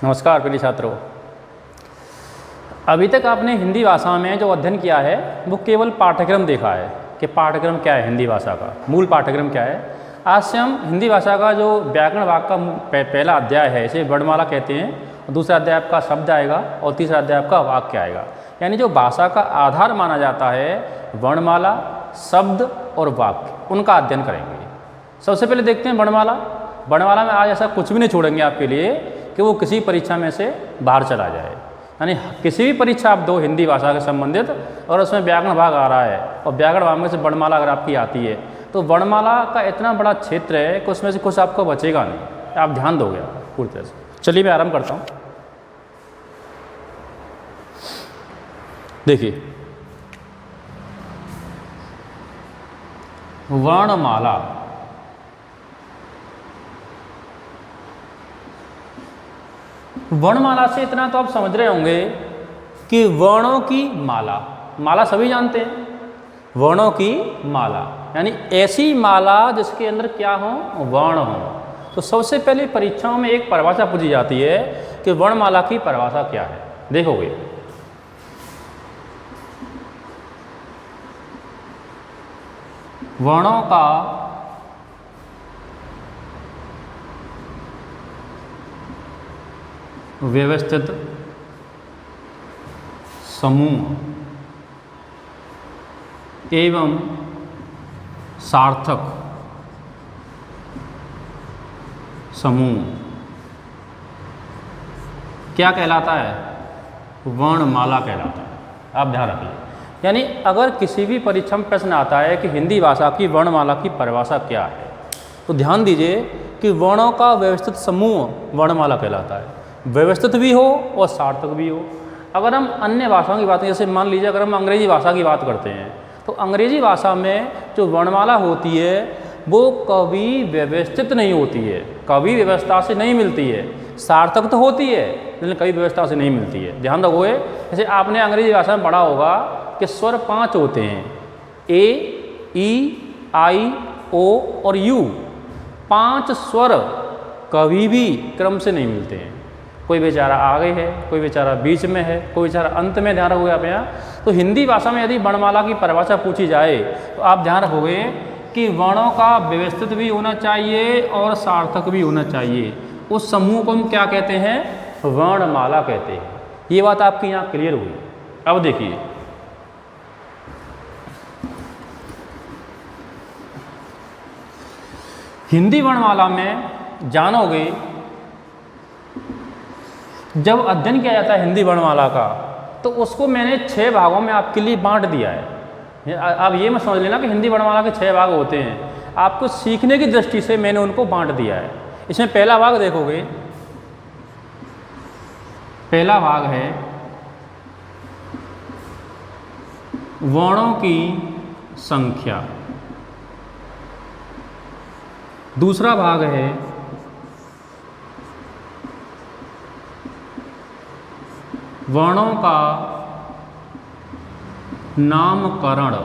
नमस्कार प्रिय छात्रों। अभी तक आपने हिंदी भाषा में जो अध्ययन किया है वो केवल पाठ्यक्रम देखा है कि पाठ्यक्रम क्या है, हिंदी भाषा का मूल पाठ्यक्रम क्या है। आज से हम हिंदी भाषा का जो व्याकरण भाग का पहला अध्याय है, इसे वर्णमाला कहते हैं, और दूसरा अध्याय आपका शब्द आएगा और तीसरा अध्याय आपका वाक्य आएगा। यानी जो भाषा का आधार माना जाता है वर्णमाला, शब्द और वाक्य, उनका अध्ययन करेंगे। सबसे पहले देखते हैं वर्णमाला। वर्णमाला में आज ऐसा कुछ भी नहीं छोड़ेंगे आपके लिए कि वो किसी परीक्षा में से बाहर चला जाए। यानी किसी भी परीक्षा आप दो हिंदी भाषा के संबंधित और उसमें व्याकरण भाग आ रहा है और व्याकरण भाग में से वर्णमाला अगर आपकी आती है तो वर्णमाला का इतना बड़ा क्षेत्र है कि उसमें से कुछ आपको बचेगा नहीं, आप ध्यान दोगे पूरी तरह से। चलिए मैं आरंभ करता हूँ। देखिए, वर्णमाला वर्णमाला से इतना तो आप समझ रहे होंगे कि वर्णों की माला, माला सभी जानते हैं, वर्णों की माला यानी ऐसी माला जिसके अंदर क्या हो, वर्ण हो। तो सबसे पहले परीक्षाओं में एक परिभाषा पूछी जाती है कि वर्णमाला की परिभाषा क्या है। देखोगे, वर्णों का व्यवस्थित समूह एवं सार्थक समूह क्या कहलाता है? वर्णमाला कहलाता है। आप ध्यान रखिए। यानी अगर किसी भी परीक्षा में प्रश्न आता है कि हिंदी भाषा की वर्णमाला की परिभाषा क्या है, तो ध्यान दीजिए कि वर्णों का व्यवस्थित समूह वर्णमाला कहलाता है। व्यवस्थित भी हो और सार्थक भी हो। अगर हम अन्य भाषाओं की बात करें, जैसे मान लीजिए अगर हम अंग्रेजी भाषा की बात करते हैं तो अंग्रेजी भाषा में जो वर्णमाला होती है वो कभी व्यवस्थित नहीं होती है, कभी व्यवस्था से नहीं मिलती है। सार्थक तो होती है लेकिन कभी व्यवस्था से नहीं मिलती है। ध्यान रखोगे, जैसे आपने अंग्रेजी भाषा में पढ़ा होगा कि स्वर 5 होते हैं, ए, ई, आई, ओ और यू। 5 स्वर कभी भी क्रम से नहीं मिलते हैं। कोई बेचारा आगे है, कोई बेचारा बीच में है, कोई बेचारा अंत में। ध्यान रखोगे आप यहाँ। तो हिंदी भाषा में यदि वर्णमाला की परिभाषा पूछी जाए तो आप ध्यान रखोगे कि वर्णों का व्यवस्थित भी होना चाहिए और सार्थक भी होना चाहिए। उस समूह को हम क्या कहते हैं? वर्णमाला कहते हैं। ये बात आपकी यहाँ क्लियर हुई। अब देखिए, हिंदी वर्णमाला में जानोगे, जब अध्ययन किया जाता है हिंदी वर्णमाला का तो उसको मैंने 6 भागों में आपके लिए बांट दिया है। आप ये मत समझ लेना कि हिंदी वर्णमाला के 6 भाग होते हैं। आपको सीखने की दृष्टि से मैंने उनको बांट दिया है। इसमें पहला भाग देखोगे, पहला भाग है वर्णों की संख्या। दूसरा भाग है वर्णों का नामकरण।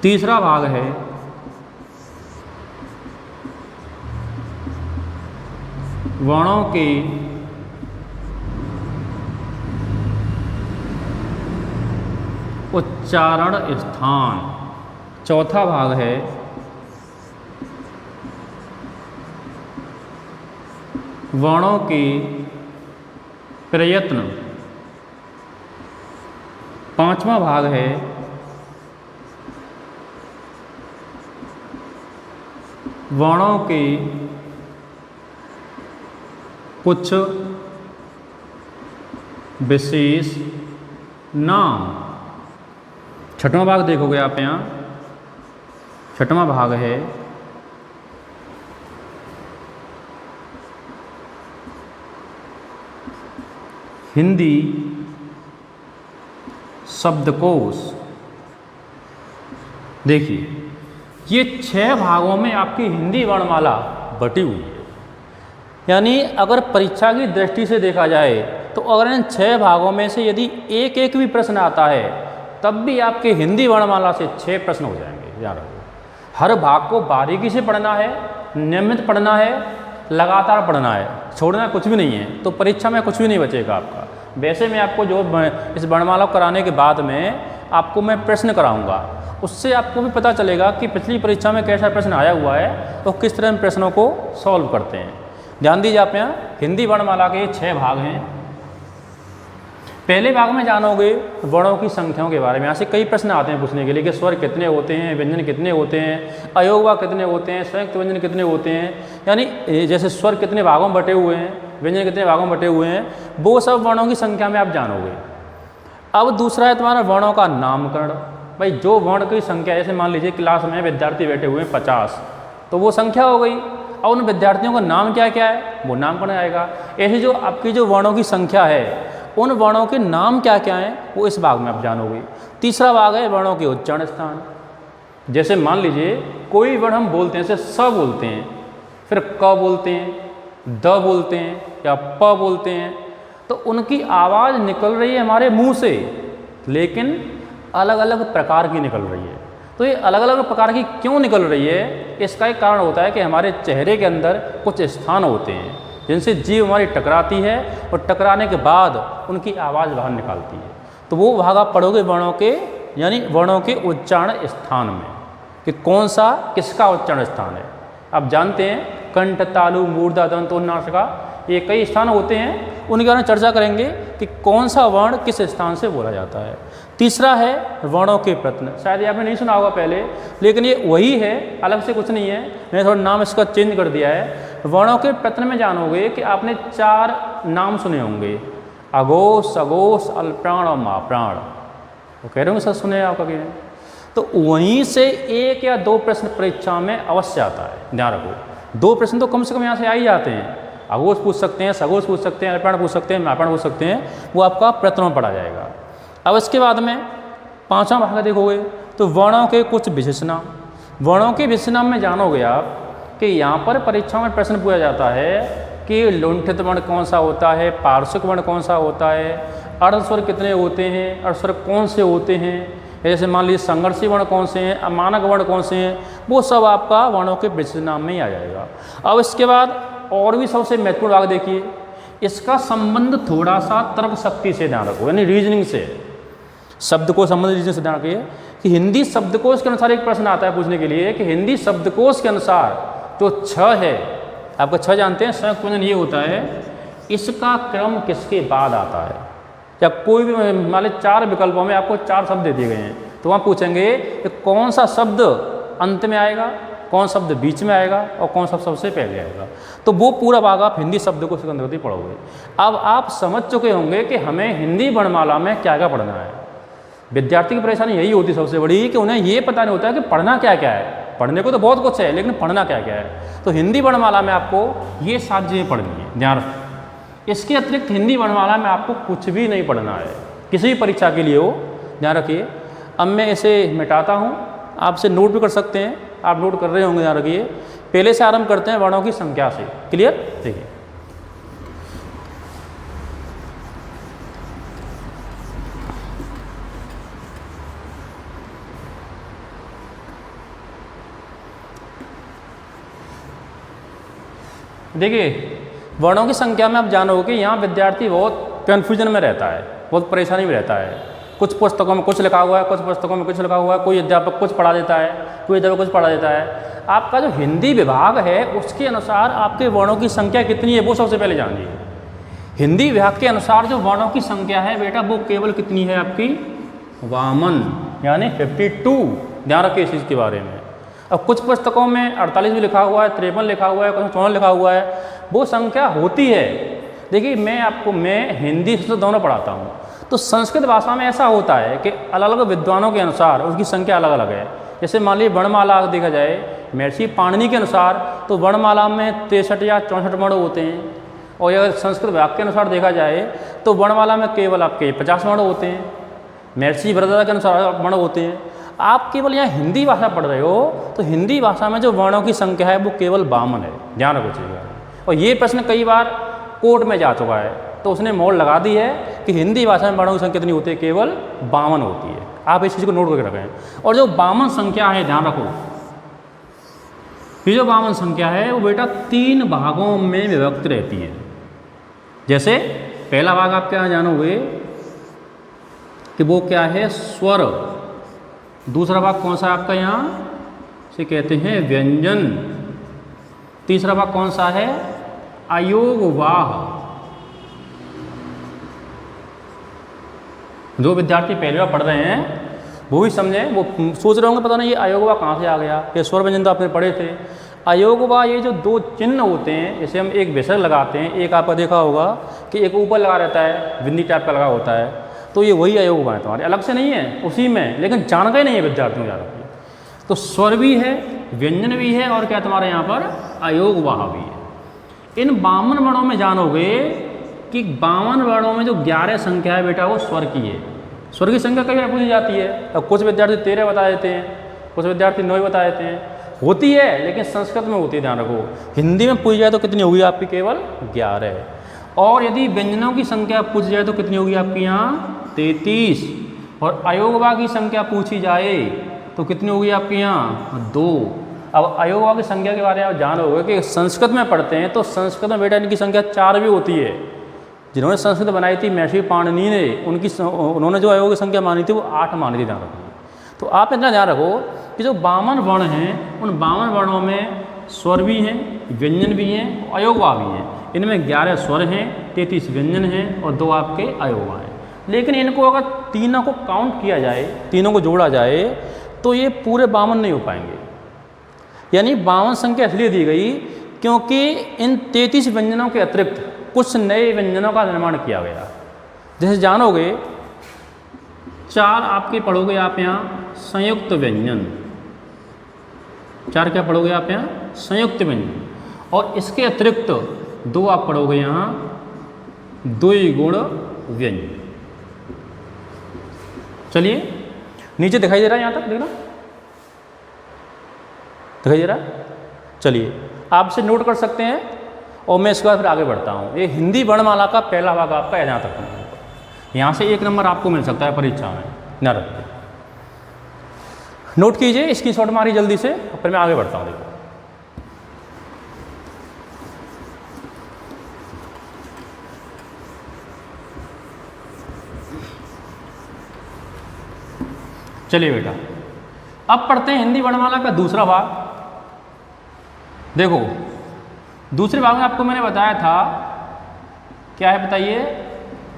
तीसरा भाग है वर्णों के उच्चारण स्थान। चौथा भाग है वर्णों के प्रयत्न। 5वां भाग है वर्णों के कुछ विशेष नाम। 6वां भाग देखोगे आप यहाँ। 6वां भाग है हिंदी शब्दकोश। देखिए, ये 6 भागों में आपकी हिंदी वर्णमाला बटी हुई है। यानी अगर परीक्षा की दृष्टि से देखा जाए तो अगर इन 6 भागों में से यदि एक एक भी प्रश्न आता है तब भी आपके हिंदी वर्णमाला से 6 प्रश्न हो जाएंगे। याद रखो, हर भाग को बारीकी से पढ़ना है, नियमित पढ़ना है, लगातार पढ़ना है, छोड़ना कुछ भी नहीं है, तो परीक्षा में कुछ भी नहीं बचेगा आपका। वैसे मैं आपको जो इस वर्णमाला को कराने के बाद में आपको मैं प्रश्न कराऊंगा, उससे आपको भी पता चलेगा कि पिछली परीक्षा में कैसा प्रश्न आया हुआ है तो किस तरह हम प्रश्नों को सॉल्व करते हैं। ध्यान दीजिए आप यहाँ हिंदी वर्णमाला के 6 भाग हैं। पहले भाग में जानोगे वर्णों की संख्याओं के बारे में। यहाँ से कई प्रश्न आते हैं पूछने के लिए कि स्वर कितने होते हैं, व्यंजन कितने होते हैं, अयोगवा कितने होते हैं, संयुक्त व्यंजन कितने होते हैं, यानी जैसे स्वर कितने भागों में बटे हुए हैं, व्यंजन कितने भागों में बटे हुए हैं, वो सब वर्णों की संख्या में आप जानोगे। अब दूसरा है तुम्हारा वर्णों का नामकरण। भाई जो वर्ण की संख्या, जैसे मान लीजिए क्लास में विद्यार्थी बैठे हुए हैं 50, तो वो संख्या हो गई। और उन विद्यार्थियों का नाम क्या क्या है, वो नामकरण आएगा। ऐसे जो आपकी जो वर्णों की संख्या है, उन वर्णों के नाम क्या क्या हैं, वो इस भाग में आप जानोगे। तीसरा भाग है वर्णों के उच्चारण स्थान। जैसे मान लीजिए कोई वर्ण हम बोलते हैं, जैसे स बोलते हैं, फिर क बोलते हैं, द बोलते हैं या प बोलते हैं, तो उनकी आवाज़ निकल रही है हमारे मुंह से, लेकिन अलग अलग प्रकार की निकल रही है। तो ये अलग अलग प्रकार की क्यों निकल रही है, इसका एक कारण होता है कि हमारे चेहरे के अंदर कुछ स्थान होते हैं जिनसे जीभ हमारी टकराती है और टकराने के बाद उनकी आवाज़ बाहर निकालती है। तो वो भाग आप पढ़ोगे वर्णों के, यानी वर्णों के उच्चारण स्थान में, कि कौन सा किसका उच्चारण स्थान है। आप जानते हैं कंठ, तालु, मूर्धा, दंत, नासिका, ये कई स्थान होते हैं, उनके बारे में चर्चा करेंगे कि कौन सा वर्ण किस स्थान से बोला जाता है। तीसरा है वर्णों के प्रश्न। शायद ये आपने नहीं सुना होगा पहले, लेकिन ये वही है, अलग से कुछ नहीं है। मैंने थोड़ा नाम इसका चेंज कर दिया है। वर्णों के प्रश्न में जानोगे कि आपने 4 नाम सुने होंगे, अघोष, सघोष, अल्प्राण और महाप्राण। वो कह रहे होंगे सर सुने आप कभी, तो वहीं से 1 या 2 प्रश्न परीक्षा में अवश्य आता है। ध्यान रखो 2 प्रश्न तो कम से कम यहाँ से आ ही जाते हैं। अघोष पूछ सकते हैं, सघोष पूछ सकते हैं, अल्प्राण पूछ सकते हैं, महाप्राण पूछ सकते हैं, वो आपका प्रश्न में पढ़ा जाएगा। अब इसके बाद में 5वां भाग देखोगे तो वर्णों के कुछ विशेष नाम। वर्णों के विशेष नाम में जानोगे आप कि यहाँ पर परीक्षाओं में प्रश्न पूछा जाता है कि लुंठित वर्ण कौन सा होता है, पार्श्विक वर्ण कौन सा होता है, अर्धस्वर कितने होते हैं, अर्धस्वर कौन से होते हैं, जैसे मान लीजिए संघर्षी वर्ण कौन से हैं, अमानक वर्ण कौन से हैं, वो सब आपका वर्णों के विशेष नाम में ही आ जाएगा। अब इसके बाद और भी सबसे महत्वपूर्ण भाग देखिए, इसका संबंध थोड़ा सा तर्क शक्ति से ध्यान रखो, यानी रीजनिंग से। शब्द को संबंध रीजनिंग से ध्यान रखिए कि हिंदी शब्दकोश के अनुसार एक प्रश्न आता है पूछने के लिए कि हिंदी शब्दकोश के अनुसार जो 6 है, आपका 6 जानते हैं, संयुक्त व्यंजन ये होता है, इसका क्रम किसके बाद आता है। या कोई भी मान लीजिए 4 विकल्पों में आपको 4 शब्द दे दिए गए हैं, तो वहाँ पूछेंगे कि कौन सा शब्द अंत में आएगा, कौन शब्द बीच में आएगा और कौन सा सबसे पहले आएगा। तो वो पूरा भाग आप हिंदी शब्दकोश के अंतर्गत ही पढ़ोगे। अब आप समझ चुके होंगे कि हमें हिंदी वर्णमाला में क्या क्या पढ़ना है। विद्यार्थी की परेशानी यही होती है सबसे बड़ी, कि उन्हें ये पता नहीं होता है कि पढ़ना क्या क्या है। पढ़ने को तो बहुत कुछ है, लेकिन पढ़ना क्या क्या है। तो हिंदी वर्णमाला में आपको ये 7 चीज़ें पढ़नी है, ध्यान रखें। इसके अतिरिक्त हिंदी वर्णमाला में आपको कुछ भी नहीं पढ़ना है, किसी भी परीक्षा के लिए हो, ध्यान रखिए। अब मैं इसे मिटाता हूँ, आपसे नोट भी कर सकते हैं, आप नोट कर रहे होंगे, ध्यान रखिए। पहले से आरंभ करते हैं वर्णों की संख्या से। क्लियर? देखिए देखिए वर्णों की संख्या में आप जानोगे कि यहाँ विद्यार्थी बहुत कन्फ्यूजन में रहता है, बहुत परेशानी में रहता है। कुछ पुस्तकों में कुछ लिखा हुआ है, कुछ पुस्तकों में कुछ लिखा हुआ है, कोई अध्यापक कुछ पढ़ा देता है, कोई अध्यापक कुछ पढ़ा देता है। आपका जो हिंदी विभाग है उसके अनुसार आपके वर्णों की संख्या कितनी है वो सबसे पहले जानिए। हिंदी विभाग के अनुसार जो वर्णों की संख्या है बेटा, वो केवल कितनी है आपकी, 52, यानी 52। ध्यान रखिए इस चीज़ के बारे में। अब कुछ पुस्तकों में 48 भी लिखा हुआ है, 53 लिखा हुआ है, कुछ 54 लिखा हुआ है, वो संख्या होती है। देखिए मैं हिंदी से दोनों पढ़ाता हूँ, तो संस्कृत भाषा में ऐसा होता है कि अलग अलग विद्वानों के अनुसार उसकी संख्या अलग अलग है। जैसे मान लीजिए वर्णमाला देखा जाए महर्षि पाणिनि के अनुसार, तो वर्णमाला में 63 या 64 वर्ण होते हैं, और अगर संस्कृत विभाग के अनुसार देखा जाए तो वर्णमाला में केवल आपके 50 वर्ण होते हैं। महर्षि भरद्वाज के अनुसार वर्ण होते हैं। आप केवल यहाँ हिंदी भाषा पढ़ रहे हो, तो हिंदी भाषा में जो वर्णों की संख्या है वो केवल 52 है, ध्यान रखो चीज़। और ये प्रश्न कई बार कोर्ट में जा चुका है, तो उसने मोहर लगा दी है कि हिंदी भाषा में वर्णों की संख्या कितनी होती है, केवल 52 होती है। आप इस चीज़ को नोट करके रखें। और जो 52 संख्या है, ध्यान रखो, ये जो बावन संख्या है वो बेटा 3 भागों में विभक्त रहती है। जैसे पहला भाग आप क्या जानोगे कि वो क्या है, स्वर। दूसरा भाग कौन सा है आपका, यहाँ से कहते हैं व्यंजन। तीसरा भाग कौन सा है, अयोगवाह। जो विद्यार्थी पहली बार पढ़ रहे हैं वो भी समझें, वो सोच रहे होंगे पता नहीं ये अयोगवा कहाँ से आ गया, ये स्वर व्यंजन तो आपने पढ़े थे। अयोगवा ये जो 2 चिन्ह होते हैं, जैसे हम एक विसर्ग लगाते हैं, एक आपका देखा होगा कि एक ऊपर लगा रहता है, बिंदी टाइप का लगा होता है, तो ये वही अयोगवा है तुम्हारे, अलग से नहीं है, उसी में, लेकिन जान गए नहीं है विद्यार्थियों ज़्यादा। तो स्वर भी है, व्यंजन भी है, और क्या तुम्हारे यहाँ पर अयोगवाह भी है। इन 52 वर्णों में जानोगे कि 52 वर्णों में जो 11 संख्या है बेटा वो स्वर की है। स्वर की संख्या कई बार पूछी जाती है, अब कुछ विद्यार्थी 13 बता देते हैं, कुछ विद्यार्थी 9 बता देते हैं, होती है, लेकिन संस्कृत में होती है, ध्यान रखो। हिंदी में पूछी जाए तो कितनी होगी आपकी, केवल 11। और यदि व्यंजनों की संख्या पूछी जाए तो कितनी होगी आपकी यहाँ 33। और अयोगवा की संख्या पूछी जाए तो कितनी होगी आपके यहाँ 2। अब अयोगवा की संख्या के बारे में आप जानोगे कि संस्कृत में पढ़ते हैं तो संस्कृत में बेटा इनकी संख्या 4 भी होती है। जिन्होंने संस्कृत बनाई थी महर्षि पाणिनि ने, उन्होंने जो अयोग की संख्या मानी थी वो 8 मानी थी, ध्यान रखो। तो आप इतना ध्यान रखो कि जो 52 वर्ण हैं उन 52 वर्णों में स्वर भी हैं, व्यंजन भी हैं, अयोगवा भी हैं। इनमें 11 स्वर हैं, 33 व्यंजन हैं और 2 आपके अयोगवा हैं। लेकिन इनको अगर तीनों को काउंट किया जाए, तीनों को जोड़ा जाए तो ये पूरे 52 नहीं हो पाएंगे। यानी 52 संख्या इसलिए दी गई क्योंकि इन 33 व्यंजनों के अतिरिक्त कुछ नए व्यंजनों का निर्माण किया गया। जैसे जानोगे 4 आपके पढ़ोगे आप यहाँ संयुक्त व्यंजन, 4 क्या पढ़ोगे आप यहाँ संयुक्त व्यंजन, और इसके अतिरिक्त 2 आप पढ़ोगे यहाँ द्विगुण व्यंजन। चलिए नीचे दिखाई दे रहा है, यहाँ तक देखना दिखाई दे रहा है। चलिए आपसे नोट कर सकते हैं और मैं इसके बाद फिर आगे बढ़ता हूँ। ये हिंदी वर्णमाला का पहला भाग आपका है, जहाँ तक यहाँ से 1 नंबर आपको मिल सकता है परीक्षा में, ध्यान रखिए। नोट कीजिए, स्क्रीनशॉट मारिए जल्दी से, फिर मैं आगे बढ़ता हूँ। देखो चलिए बेटा अब पढ़ते हैं हिंदी वर्णमाला का दूसरा भाग। देखो दूसरे भाग में आपको मैंने बताया था, क्या है बताइए,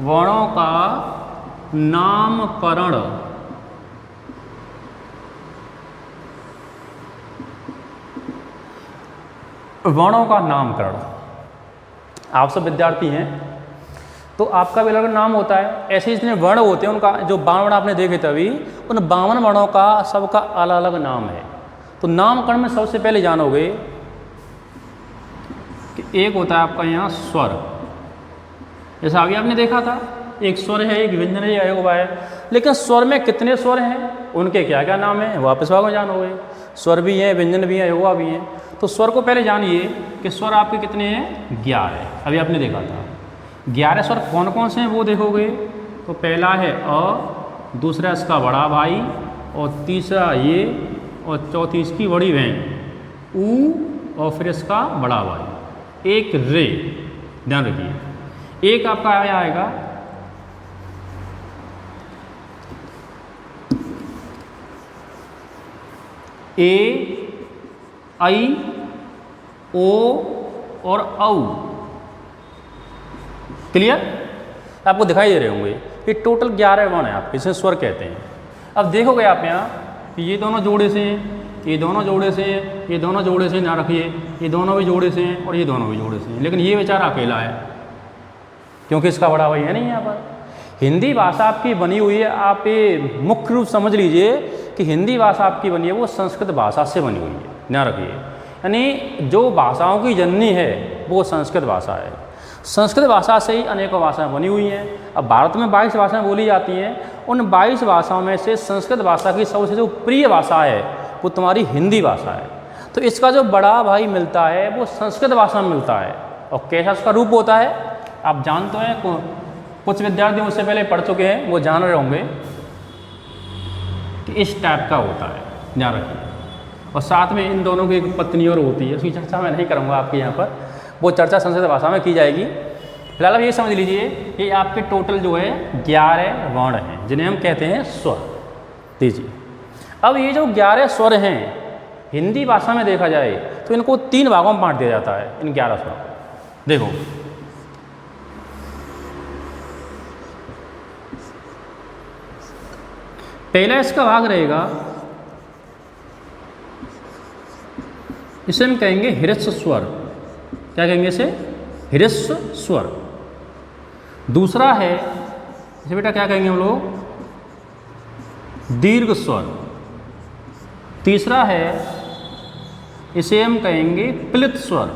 वर्णों का नामकरण। वर्णों का नामकरण, आप सब विद्यार्थी हैं तो आपका भी अलग नाम होता है। ऐसे जितने वर्ण होते हैं उनका, जो 52 वर्ण आपने देखे तभी, उन 52 वर्णों का सबका अलग अलग नाम है। तो नामकरण में सबसे पहले जानोगे कि एक होता है आपका यहाँ स्वर। जैसा अभी आपने देखा था, एक स्वर है, एक व्यंजन है, अयोगवा है। लेकिन स्वर में कितने स्वर हैं, उनके क्या क्या नाम है, वापस भाग में जानोगे। स्वर भी हैं, व्यंजन भी हैं, अयोगवा भी हैं। तो स्वर को पहले जानिए कि स्वर आपके कितने हैं, 11। अभी आपने देखा था 11 स्वर कौन कौन से हैं वो देखोगे तो पहला है अ, दूसरा इसका बड़ा भाई, और तीसरा ये, और चौथी इसकी बड़ी बहन ऊ, और फिर इसका बड़ा भाई एक रे। ध्यान रखिए, एक आपका आएगा ए, आई, ओ और औ। क्लियर, आपको दिखाई दे रहे होंगे। ये टोटल 11 वर्ण है आपके, इसे स्वर कहते हैं। अब देखोगे आप यहाँ ये दोनों जोड़े से हैं, ये दोनों जोड़े से हैं, ये दोनों जोड़े से, ना रखिए ये दोनों भी जोड़े से हैं और ये दोनों भी जोड़े से हैं। लेकिन ये बेचारा अकेला है क्योंकि इसका बड़ा भाई है नहीं यहाँ पर। हिंदी भाषा आपकी बनी हुई है, आप ये मुख्य रूप समझ लीजिए कि हिंदी भाषा आपकी बनी है वो संस्कृत भाषा से बनी हुई है, ध्यान रखिए। यानी जो भाषाओं की जननी है वो संस्कृत भाषा है। संस्कृत भाषा से ही अनेकों भाषाएं बनी हुई हैं। अब भारत में 22 भाषाएं बोली जाती हैं, उन 22 भाषाओं में से संस्कृत भाषा की सबसे जो प्रिय भाषा है वो तुम्हारी हिंदी भाषा है। तो इसका जो बड़ा भाई मिलता है वो संस्कृत भाषा में मिलता है। और कैसा इसका रूप होता है आप जानते हैं, कुछ विद्यार्थी मुझसे पहले पढ़ चुके हैं, वो जान रहे होंगे कि इस टाइप का होता है, ध्यान रखिए। और साथ में इन दोनों की एक पत्नी और होती है, उसकी चर्चा मैं नहीं करूँगा आपके यहाँ पर, वो चर्चा संस्कृत भाषा में की जाएगी। फिलहाल आप ये समझ लीजिए कि आपके टोटल जो है 11 वर्ण हैं जिन्हें हम कहते हैं स्वर। दीजिए, अब ये जो 11 स्वर हैं हिंदी भाषा में देखा जाए तो इनको 3 भागों में बांट दिया जाता है। इन 11 स्वरों को देखो, पहला इसका भाग रहेगा, इसे हम कहेंगे हृस्व स्वर। क्या कहेंगे इसे? हृस्व स्वर। दूसरा है इसे बेटा क्या कहेंगे हम लोग? दीर्घ स्वर। तीसरा है इसे हम कहेंगे प्लित स्वर।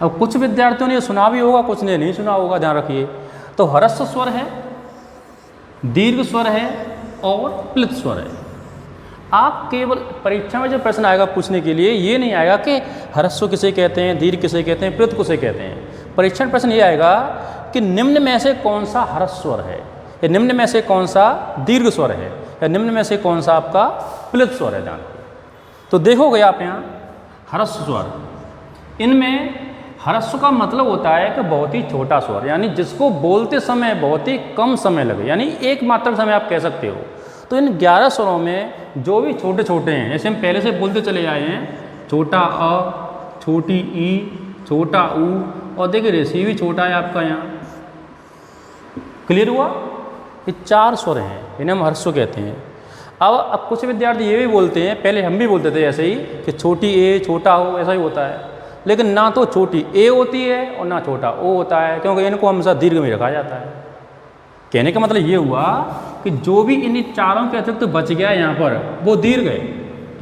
अब कुछ विद्यार्थियों ने सुना भी होगा, कुछ ने नहीं सुना होगा, ध्यान रखिए। तो ह्रस्व स्वर है, दीर्घ स्वर है और प्लित स्वर है। आप केवल परीक्षा में जो प्रश्न आएगा पूछने के लिए ये नहीं आएगा कि ह्रस्व किसे कहते हैं, दीर्घ किसे कहते हैं, प्लित किसे कहते हैं। परीक्षण प्रश्न ये आएगा कि निम्न में से कौन सा ह्रस्व स्वर है, या निम्न में से कौन सा दीर्घ स्वर है, या निम्न में से कौन सा आपका प्लित स्वर है। ध्यान तो देखोगे आप यहाँ ह्रस्व स्वर, इनमें ह्रस्व का मतलब होता है कि बहुत ही छोटा स्वर, यानी जिसको बोलते समय बहुत ही कम समय लगे, यानी एक मात्रा समय आप कह सकते हो। तो इन 11 स्वरों में जो भी छोटे छोटे हैं, जैसे हम पहले से बोलते चले आए हैं, छोटा अ, छोटी ई, छोटा ऊ, और देखिए रेसी भी छोटा है आपका यहाँ। क्लियर हुआ? ये 4 स्वर हैं, इन्हें हम ह्रस्व कहते हैं। अब कुछ विद्यार्थी ये भी बोलते हैं, पहले हम भी बोलते थे ऐसे ही कि छोटी ए छोटा हो, ऐसा ही होता है। लेकिन ना तो छोटी ए होती है और ना छोटा ओ होता है, क्योंकि इनको हमेशा दीर्घ में रखा जाता है। कहने का मतलब ये हुआ कि जो भी इन चारों के अतिरिक्त बच गया यहाँ पर वो दीर्घ है,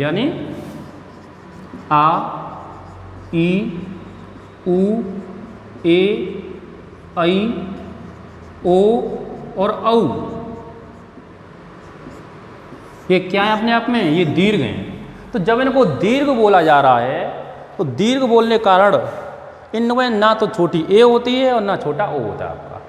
यानी आ, ई, उ, ए, ऐ, ओ और औ। ये क्या है अपने आप में? ये दीर्घ हैं। तो जब इनको दीर्घ बोला जा रहा है तो दीर्घ बोलने के कारण इनमें ना तो छोटी ए होती है और ना छोटा ओ होता है आपका।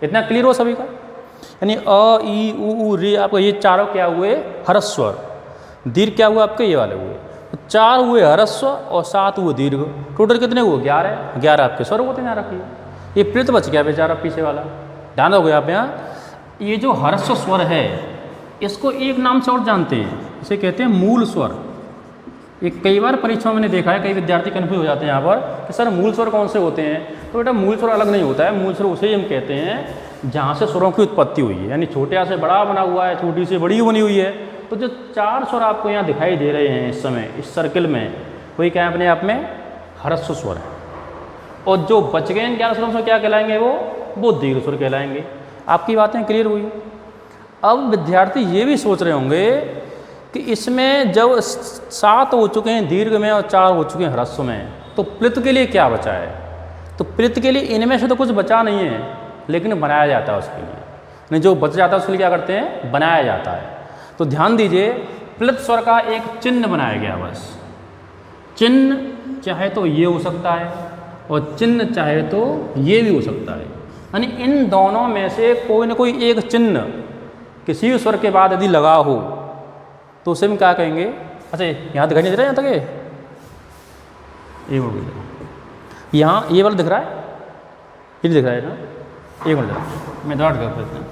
इतना क्लियर हो सभी का? यानी अ, ई, उ, रे, आपका ये चारों क्या हुए? ह्रस्व स्वर। दीर्घ क्या हुआ आपके? ये वाले हुए। तो 4 हुए ह्रस्व और 7 हुए दीर्घ। टोटल कितने हुए? 11। 11 आपके स्वर होते हैं, रखिए। ये प्लित बच गया बेचारा पीछे वाला, ध्यान रखोगे आप यहाँ। ये जो ह्रस्व स्वर है इसको एक नाम से और जानते हैं, इसे कहते हैं मूल स्वर। ये कई बार परीक्षा में मैंने देखा है, कई विद्यार्थी कन्फ्यूज हो जाते हैं यहाँ पर कि सर मूल स्वर कौन से होते हैं। तो बेटा मूल स्वर अलग नहीं होता है, मूल स्वर उसे ही हम कहते हैं जहाँ से स्वरों की उत्पत्ति हुई है, यानी छोटे से बड़ा बना हुआ है, छोटी से बड़ी बनी हुई है। तो जो 4 स्वर आपको यहाँ दिखाई दे रहे हैं इस समय इस सर्किल में, वही क्या है अपने आप में? ह्रस्व स्वर है। और जो बच गए इन 11 स्वरों से क्या कहलाएंगे? वो दीर्घ स्वर कहलाएंगे। आपकी बातें क्लियर हुई? अब विद्यार्थी ये भी सोच रहे होंगे कि इसमें जब 7 हो चुके हैं दीर्घ में और 4 हो चुके हैं ह्रस्व में, तो प्लित के लिए क्या बचा है? तो प्लित के लिए इनमें से तो कुछ बचा नहीं है, लेकिन बनाया जाता है उसके लिए। नहीं, जो बच जाता है उसके लिए क्या करते हैं? बनाया जाता है। तो ध्यान दीजिए, प्लित स्वर का एक चिन्ह बनाया गया। बस चिन्ह चाहे तो ये हो सकता है और चिन्ह चाहे तो ये भी हो सकता है, यानी इन दोनों में से कोई ना कोई एक चिन्ह किसी भी स्वर के बाद यदि लगा हो तो उसे हम क्या कहेंगे? अच्छा, यहाँ दिखाई नहीं दे रहा है? यहाँ तक ये यहाँ ये वाला दिख रहा है? ये दिख रहा है ना? एक मिनट मैं डाट कर,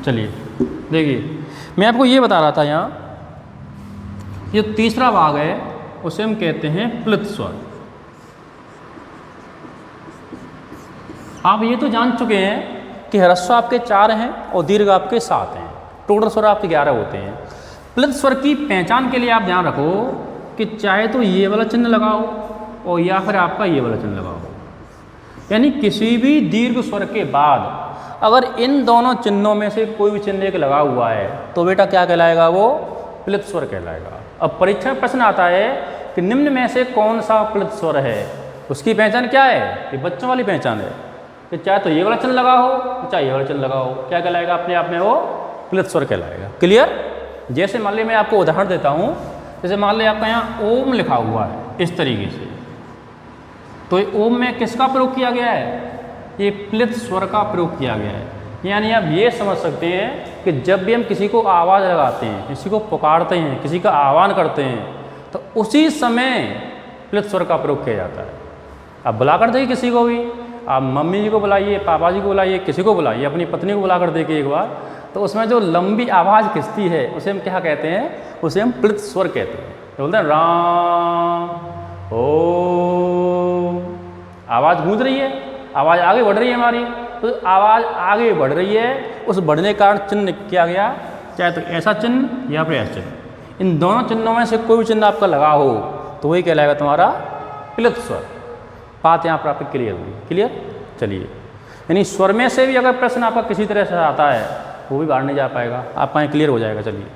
चलिए देखिए, मैं आपको ये बता रहा था यहाँ ये तीसरा भाग है, उसे हम कहते हैं प्लित स्वर। आप ये तो जान चुके हैं कि ह्रस्व आपके 4 हैं और दीर्घ आपके 7 हैं। टोटल स्वर आपके 11 होते हैं। प्लित स्वर की पहचान के लिए आप ध्यान रखो कि चाहे तो ये वाला चिन्ह लगाओ और या फिर आपका ये वाला चिन्ह लगाओ, यानी किसी भी दीर्घ स्वर के बाद अगर इन दोनों चिन्हों में से कोई भी चिन्ह एक लगा हुआ है तो बेटा क्या कहलाएगा? वो प्लित स्वर कहलाएगा। अब परीक्षा में प्रश्न आता है कि निम्न में से कौन सा प्लित स्वर है, उसकी पहचान क्या है? ये बच्चों वाली पहचान है कि चाहे तो ये वाला चिन्ह लगा हो चाहे ये वाला चिन्ह लगा हो, क्या कहलाएगा अपने आप में? वो प्लित स्वर कहलाएगा। क्लियर? जैसे मान लीजिए मैं आपको उदाहरण देता हूँ, जैसे मान लीजिए आपका यहाँ ओम लिखा हुआ है इस तरीके से, तो ओम में किसका प्रयोग किया गया है? ये प्लित स्वर का प्रयोग किया गया है। यानी आप ये समझ सकते हैं कि कि जब भी हम किसी को आवाज़ लगाते हैं, किसी को पुकारते हैं, किसी का आह्वान करते हैं, तो उसी समय प्लित स्वर का प्रयोग किया जाता है। आप बुला कर देखिए किसी को भी, आप मम्मी जी को बुलाइए, पापा जी को बुलाइए, किसी को बुलाइए, अपनी पत्नी को बुला कर देखिए एक बार, तो उसमें जो लंबी आवाज़ खिंचती है उसे हम क्या कहते हैं? उसे हम प्लित स्वर कहते हैं। तो बोलते हैं राम ओ, आवाज़ गूंज रही है, आवाज़ आगे बढ़ रही है हमारी, तो आवाज़ आगे बढ़ रही है, उस बढ़ने के कारण चिन्ह किया गया, चाहे तो ऐसा चिन्ह या फिर ऐसा चिन्ह। इन दोनों चिन्हों में से कोई भी चिन्ह आपका लगा हो तो वही कहलाएगा तुम्हारा प्लित स्वर। बात यहाँ पर आपकी क्लियर हुई? क्लियर? चलिए, यानी स्वर में से भी अगर प्रश्न आपका किसी तरह से आता है वो भी बाहर नहीं जा पाएगा, आपका यहाँ क्लियर हो जाएगा। चलिए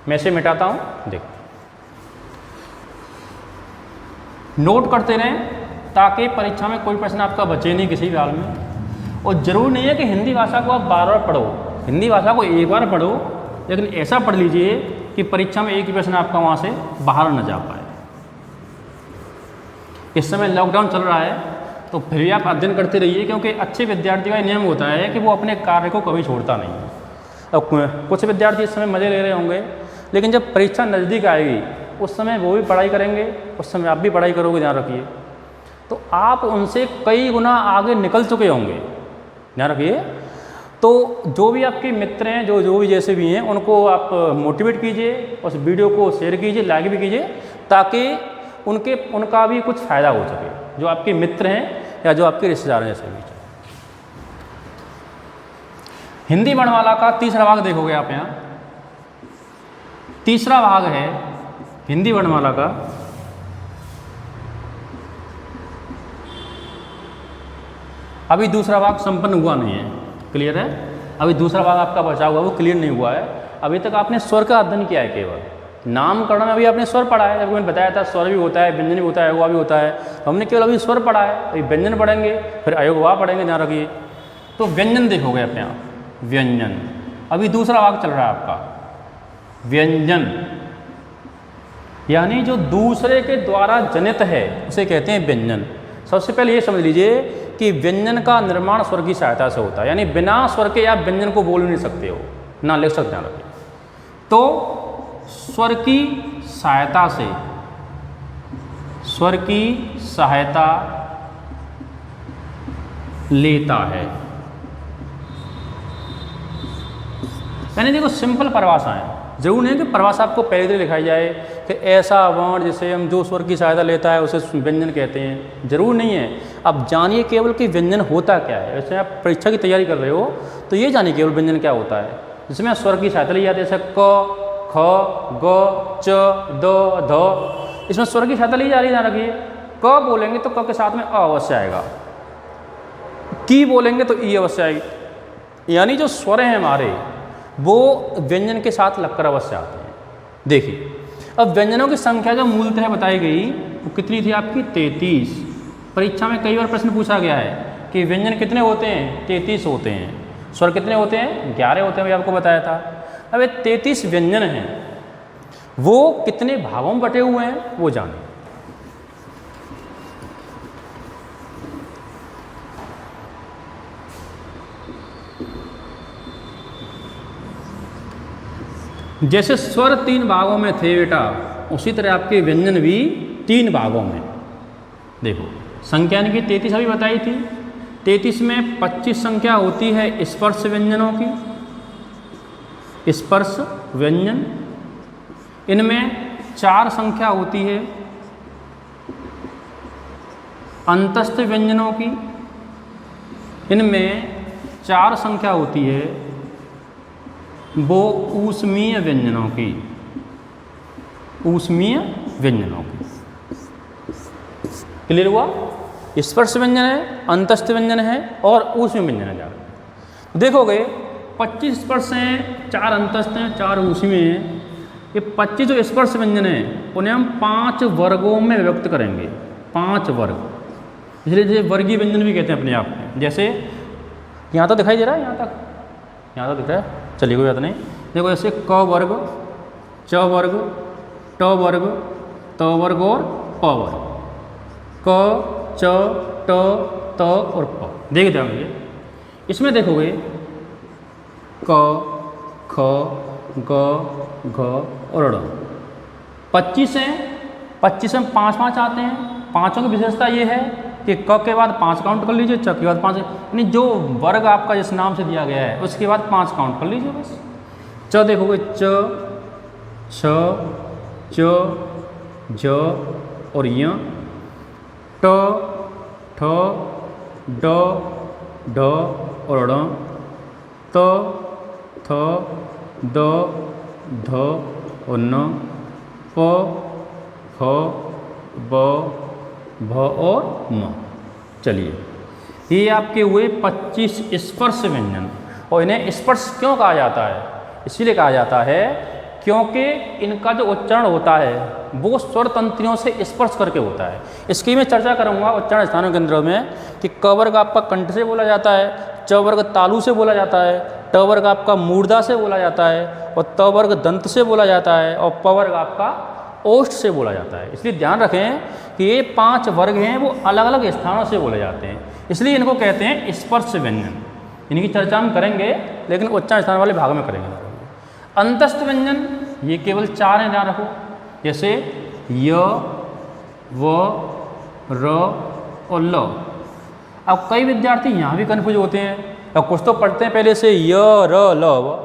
मैं इसे मिटाता हूँ, देखो नोट करते रहें ताकि परीक्षा में कोई प्रश्न आपका बचे नहीं किसी भी हाल में। और ज़रूर नहीं है कि हिंदी भाषा को आप बार बार पढ़ो, हिंदी भाषा को एक बार पढ़ो, लेकिन ऐसा पढ़ लीजिए कि परीक्षा में एक ही प्रश्न आपका वहाँ से बाहर न जा पाए। इस समय लॉकडाउन चल रहा है तो फिर भी आप अध्ययन करते रहिए, क्योंकि अच्छे विद्यार्थी का नियम होता है कि वो अपने कार्य को कभी छोड़ता नहीं है। अब कुछ विद्यार्थी इस समय मज़े ले रहे होंगे, लेकिन जब परीक्षा नज़दीक आएगी उस समय वो भी पढ़ाई करेंगे, उस समय आप भी पढ़ाई करोगे, ध्यान रखिए। तो आप उनसे कई गुना आगे निकल चुके होंगे, ध्यान रखिए। तो जो भी आपके मित्र हैं, जो भी जैसे भी हैं, उनको आप मोटिवेट कीजिए, उस वीडियो को शेयर कीजिए, लाइक भी कीजिए, ताकि उनका भी कुछ फ़ायदा हो सके, जो आपके मित्र हैं या जो आपके रिश्तेदार हैं जैसे भी। हिंदी वर्णमाला का तीसरा भाग देखोगे आप यहाँ। तीसरा भाग है हिंदी वर्णमाला का, अभी दूसरा भाग संपन्न हुआ नहीं है, क्लियर है? अभी दूसरा भाग आपका बचा हुआ, वो क्लियर नहीं हुआ है। अभी तक आपने स्वर का अध्ययन किया है, केवल नामकरण में अभी आपने स्वर पढ़ा है। जब मैंने बताया था स्वर भी होता है, व्यंजन भी होता है, अयोगवा भी होता है, तो हमने केवल अभी स्वर पढ़ा है, अभी व्यंजन पढ़ेंगे, फिर अयोगवा पढ़ेंगे, ध्यान रखिए। तो व्यंजन देखोगे आप यहाँ, व्यंजन अभी दूसरा भाग चल रहा है आपका। व्यंजन यानी जो दूसरे के द्वारा जनित है उसे कहते हैं व्यंजन। सबसे पहले ये समझ लीजिए कि व्यंजन का निर्माण स्वर की सहायता से होता है, यानी बिना स्वर के आप व्यंजन को बोल नहीं सकते हो, ना लिख सकते हैं। तो स्वर की सहायता से, स्वर की सहायता लेता है, यानी देखो सिंपल परिभाषा है, जरूर नहीं है कि परिभाषा आपको पहले से लिखाई जाए कि ऐसा वर्ण जिसे हम जो स्वर की सहायता लेता है उसे व्यंजन कहते हैं, जरूर नहीं है। अब जानिए केवल कि व्यंजन होता क्या है। वैसे आप परीक्षा की तैयारी कर रहे हो तो ये जानिए केवल व्यंजन क्या होता है, जिसमें स्वर की सहायता ली जाती है, जैसे क, ख, ग, च, द, ध, इसमें स्वर की सहायता ली जा रही है, ध्यान रखिए। क बोलेंगे तो क के साथ में अ अवश्य आएगा, की बोलेंगे तो ई अवश्य आएगी, यानी जो स्वर हैं हमारे वो व्यंजन के साथ लगकर अवश्य आते हैं। देखिए अब व्यंजनों की संख्या जो मूलतः बताई गई वो कितनी थी आपकी? 33। परीक्षा में कई बार प्रश्न पूछा गया है कि व्यंजन कितने होते हैं? 33 होते हैं। स्वर कितने होते हैं? 11 होते हैं, अभी आपको बताया था। अब ये 33 व्यंजन हैं, वो कितने भागों में बटे हुए हैं वो जानें। जैसे स्वर 3 भागों में थे बेटा, उसी तरह आपके व्यंजन भी 3 भागों में। देखो संख्या यानी कि 33 अभी बताई थी, 33 में 25 संख्या होती है स्पर्श व्यंजनों की, स्पर्श व्यंजन। इनमें 4 संख्या होती है अंतस्थ व्यंजनों की, इनमें 4 संख्या होती है वो ऊष्मीय व्यंजनों की, ऊष्मीय व्यंजनों की। क्लियर हुआ? स्पर्श व्यंजन है, अंतस्थ व्यंजन है और ऊष्मीय व्यंजन है। देखोगे 25 स्पर्श हैं, 4 अंतस्थ हैं, 4 ऊष्मीय हैं। ये 25 जो स्पर्श व्यंजन हैं उन्हें हम 5 वर्गों में व्यक्त करेंगे, 5 वर्ग। इसलिए जैसे वर्गीय व्यंजन भी कहते हैं अपने आप में। जैसे यहाँ तो दिखाई दे रहा है, यहाँ तो दिख रहा है, चलिए कोई बात नहीं। देखो जैसे क वर्ग, च वर्ग, ट वर्ग, त वर्ग और प वर्ग, क, च, ट, त और प। देख जाओगे इसमें देखोगे क, ख, ग, घ और ड़। 25 हैं, 25 में 5 आते हैं। पाँचों की विशेषता ये है कि क के बाद 5 काउंट कर लीजिए, च के बाद 5, यानी जो वर्ग आपका जिस नाम से दिया गया है उसके बाद 5 काउंट कर लीजिए बस। च देखोगे च, छ, च, ज और य, ट, ठ, ड, ढ और ड़, त, थ, द, ध और न, प, फ, ब, भ और म। चलिए, ये आपके हुए 25 स्पर्श व्यंजन। और इन्हें स्पर्श क्यों कहा जाता है? इसीलिए कहा जाता है क्योंकि इनका जो उच्चारण होता है वो स्वर तंत्रियों से स्पर्श करके होता है। इसकी मैं चर्चा करूंगा उच्चारण स्थानों केंद्रों में कि क वर्ग आपका कंठ से बोला जाता है, च वर्ग तालु से बोला जाता है, ट वर्ग आपका मूर्धा से बोला जाता है और त वर्ग दंत से बोला जाता है और प वर्ग आपका ओष्ठ से बोला जाता है। इसलिए ध्यान रखें कि ये 5 वर्ग हैं वो अलग अलग स्थानों से बोले जाते हैं, इसलिए इनको कहते हैं स्पर्श व्यंजन। इनकी चर्चा हम करेंगे लेकिन उच्चारण स्थान वाले भाग में करेंगे। अंतस्थ व्यंजन ये केवल 4 हैं, ध्यान रखो, जैसे य, व, र और ल। अब कई विद्यार्थी यहाँ भी कन्फ्यूज होते हैं और कुछ तो पढ़ते हैं पहले से य, र, ल, व।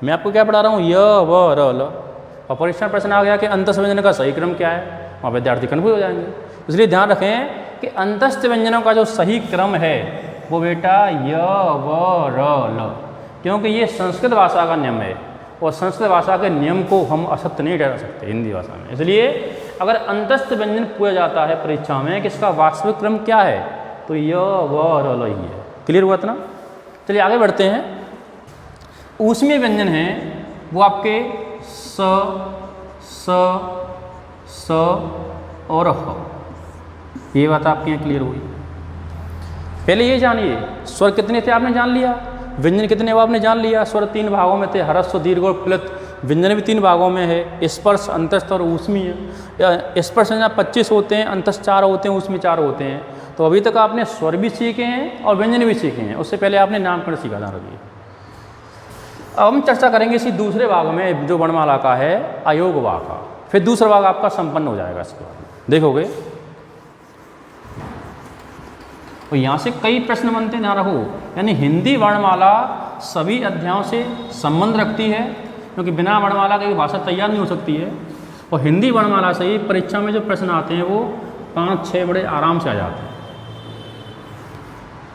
मैं आपको क्या पढ़ा रहा हूँ? य, व, र, ल। और परीक्षा प्रश्न आ गया कि अंतस्थ व्यंजन का सही क्रम क्या है, वहाँ विद्यार्थी कन्फ्यूज हो जाएंगे। इसलिए ध्यान रखें कि अंतस्थ व्यंजनों का जो सही क्रम है वो बेटा य, व, र, ल, क्योंकि ये संस्कृत भाषा का नियम है और संस्कृत भाषा के नियम को हम असत्य नहीं ठहरा सकते हिंदी भाषा में। इसलिए अगर अंतस्थ व्यंजन पूछा जाता है परीक्षा में कि इसका वास्तविक क्रम क्या है तो य, व, र, ल ही है। क्लियर हुआ था ना? चलिए आगे बढ़ते हैं। ऊष्मीय व्यंजन हैं वो आपके स, स और ह। ये बात आपके यहाँ क्लियर हुई। पहले ये जानिए स्वर कितने थे आपने जान लिया, व्यंजन कितने वो आपने जान लिया। स्वर 3 भागों में थे, ह्रस्व, दीर्घ और प्लुत। व्यंजन भी 3 भागों में है, स्पर्श, अंतस्थ और ऊष्मीय। स्पर्श 25 होते हैं, अंतस्थ 4 होते हैं, ऊष्मीय 4 होते हैं। तो अभी तक आपने स्वर भी सीखे हैं और व्यंजन भी सीखे हैं, उससे पहले आपने नामकरण सीखा था। रखिए अब हम चर्चा करेंगे इसी दूसरे भाग में जो वर्णमाला का है अयोग वाक का, फिर दूसरा भाग आपका संपन्न हो जाएगा। इसके बाद देखोगे तो यहाँ से कई प्रश्न बनते हैं, ध्यान रखो। यानी हिंदी वर्णमाला सभी अध्यायों से संबंध रखती है, क्योंकि बिना वर्णमाला के भाषा तैयार नहीं हो सकती है। और हिंदी वर्णमाला से ही परीक्षा में जो प्रश्न आते हैं वो 5-6 बड़े आराम से आ जाते हैं।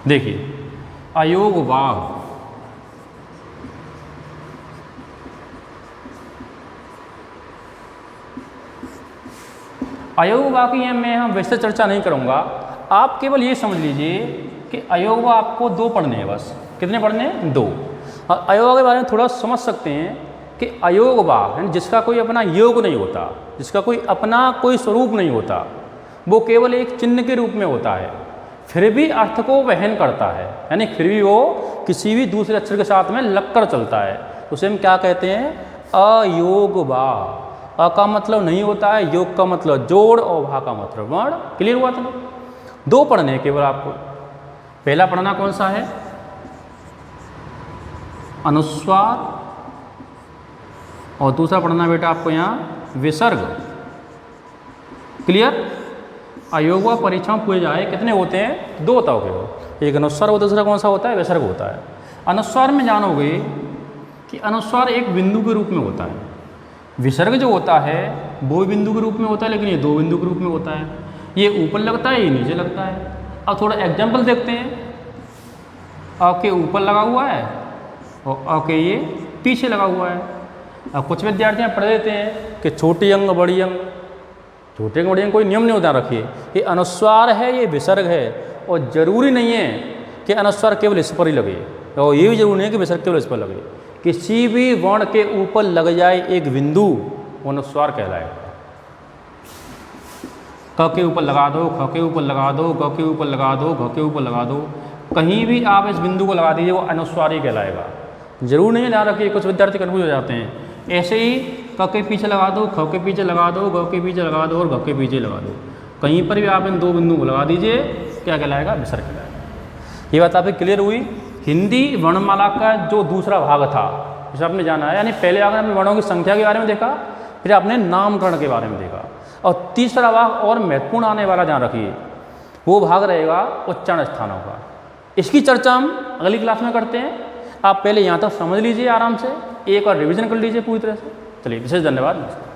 देखिए अयोग वाग, अयोग वाक की मैं हम वैसे चर्चा नहीं करूंगा, आप केवल ये समझ लीजिए कि अयोग आपको 2 पढ़ने हैं बस। कितने पढ़ने हैं? 2। और अयोग के बारे में थोड़ा समझ सकते हैं कि अयोग वाक यानी जिसका कोई अपना योग नहीं होता, जिसका कोई अपना कोई स्वरूप नहीं होता, वो केवल एक चिन्ह के रूप में होता है, फिर भी अर्थ को वहन करता है, यानी फिर भी वो किसी भी दूसरे अक्षर के साथ में लगकर चलता है। उसे हम क्या कहते हैं? अयोग वाक। अ का मतलब नहीं होता है, योग का मतलब जोड़ और भा का मतलब वर्ण। क्लियर हुआ था? 2 पढ़ने हैं केवल आपको। पहला पढ़ना कौन सा है? अनुस्वार, और दूसरा पढ़ना बेटा आपको यहाँ विसर्ग। क्लियर? अयोग व परीक्षाओं पूछे जाए कितने होते हैं? 2 होता होगा, एक अनुस्वार और दूसरा कौन सा होता है? विसर्ग होता है। अनुस्वार में जानोगे कि अनुस्वार एक बिंदु के रूप में होता है, विसर्ग जो होता है वो बिंदु के रूप में होता है, लेकिन ये 2 बिंदु के रूप में होता है। ये ऊपर लगता है, ये नीचे लगता है। अब थोड़ा एग्जाम्पल देखते हैं। अ के ऊपर लगा हुआ है और अ के ये पीछे लगा हुआ है। अब कुछ विद्यार्थी पढ़ देते हैं कि छोटी अंग बड़ी अंग, छोटे अंग बड़ी अंग कोई नियम नहीं होता। रखिए ये अनुस्वार है, ये विसर्ग है, और ज़रूरी नहीं है कि अनुस्वार केवल इस पर ही लगे, और ये भी जरूरी नहीं है कि विसर्ग केवल इस पर लगे। किसी भी वर्ण के ऊपर लग जाए एक बिंदु वो अनुस्वार कहलाएगा। क के ऊपर लगा दो, ख के ऊपर लगा दो, ग के ऊपर लगा दो, घ के ऊपर लगा दो, कहीं भी आप इस बिंदु को लगा दीजिए वो अनुस्वार ही कहलाएगा। जरूर नहीं, ध्यान रखिए, कुछ विद्यार्थी कन्फ्यूज हो जाते हैं। ऐसे ही क के पीछे लगा दो, ख के पीछे लगा दो, ग के पीछे लगा दो और घ के पीछे लगा दो, कहीं पर भी आप इन 2 बिंदु को लगा दीजिए, क्या कहलाएगा? विसर्ग कहलाएगा। ये बात आपकी क्लियर हुई। हिंदी वर्णमाला का जो दूसरा भाग था जैसे आपने जाना है, यानी पहले अगर हमने वर्णों की संख्या के बारे में देखा, फिर आपने नामकरण के बारे में देखा, और तीसरा भाग और महत्वपूर्ण आने वाला ध्यान रखिए, वो भाग रहेगा उच्चारण स्थानों का। इसकी चर्चा हम अगली क्लास में करते हैं। आप पहले यहाँ तक समझ लीजिए आराम से, एक और रिवीजन कर लीजिए पूरी तरह से। चलिए, विशेष धन्यवाद।